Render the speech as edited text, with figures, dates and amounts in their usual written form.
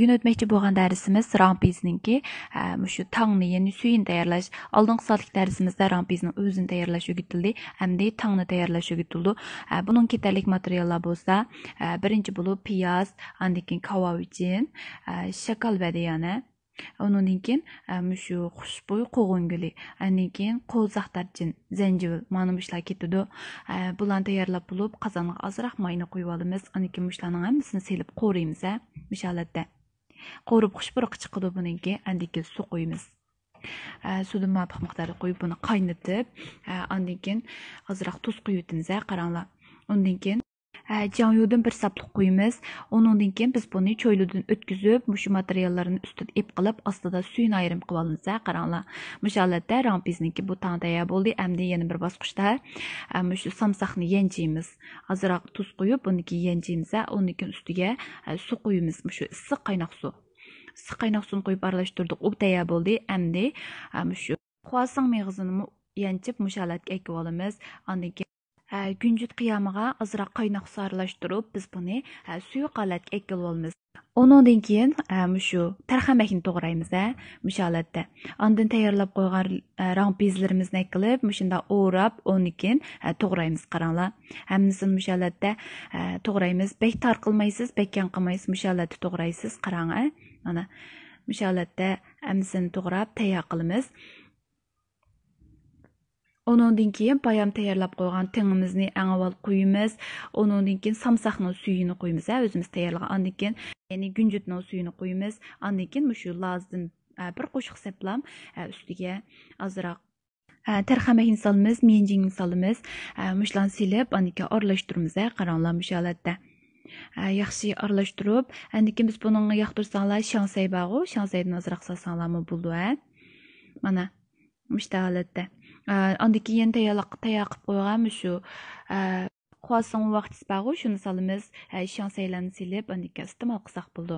Bugün ötmekçi bo'lgan darsimiz rampizningki shu tangni ya'ni suyini tayyorlash. Oldingi soatlik darsimizda rampizning o'zini tayyorlash o'rgatildi, hamda tangni tayyorlash o'rgatildi. Buning ketarlik materiallar bo'lsa, birinchi bo'lib piyoz, undan keyin kavovichin, shakal badiyana. Ondan keyin shu xushbo'y qo'g'inguli, undan keyin qo'zaq darchin, zanjivil, mana bular ketadi. Bularni tayyorlab bo'lib, qozonga ozroq mayni qo'yib olamiz. Undan keyin bularning hammasini selib qo'raymiz, bu holatda. Qo'rib xushburuq chiqadi buningki, undan keyin suv qo'yamiz. Suvni muvofiq miqdorda qo'yib buni qaynatib, undan keyin ozroq tuz qo'yib o'tamiz, qaranglar. Undan keyin Janyudan bir sapliq qo'yamiz. Ondan keyin biz buni cho'yludan o'tkazib, shu materiallarni ustida ip qilib, ostida suyini ayrim qilib olamiz, qaranglar. Bu holatda rampizniki bu tang tayyor bo'ldi. Endi yana bir bosqichda shu samsaqni yanchiymiz. Ozroq tuz qo'yib, buniki yanchiymiz. Undan keyin ustiga suv qo'yamiz, shu issiq qaynoq suv. Issiq qaynoq suvni qo'yib aralashtirdik. U tayyor bo'ldi. Endi shu croissant meg'izini yanchib, bu holatga ekib olamiz. Undan keyin günjut qiyamiga ozroq qaynoq suv aralashtirib, biz buni suyuq holatga ekib olamiz. Ondan keyin shu tarxamakni to'g'raymiz, bu holatda. Ondan tayyorlab qo'ygan rampizlarimizni qilib, shunda o'rab, undan keyin to'g'raymiz, qaranglar. Hammasini bu holatda to'g'raymiz. Bek tor qilmaysiz, bekkan qilmaysiz, bu holatda to'g'raysiz, qarang. Mana bu holatda hammasini to'g'rab tayyor qilamiz. Ondan keyin payam tayyorlab qo'ygan tingimizni eng avval qo'yamiz. Ondan keyin samsaqning suyini qo'yamiz, o'zimiz tayyorlagan. Ondan keyin ya'ni günjutning suyini qo'yamiz. Ondan keyin shu lazdan bir qo'shiq seplam ustiga ozroq tarxamakni solamiz, menjingni solamiz. Mushlarni silib, ondan keyin aralashtiramiz, qaranglar, bu holatda. Yaxshi aralashtirib, ondan keyin biz buni yoqtirsanglar, shansay bog'u, shansaydan ozroq solsanglarmi bo'ldi, mana bu holatda. Ondan keyin tayyor qilib qo'ygan shu croissant vaqtisi bor, shuni solamiz, shansaylarni silib, ondan keyin iste'mol qilsak bo'ldi.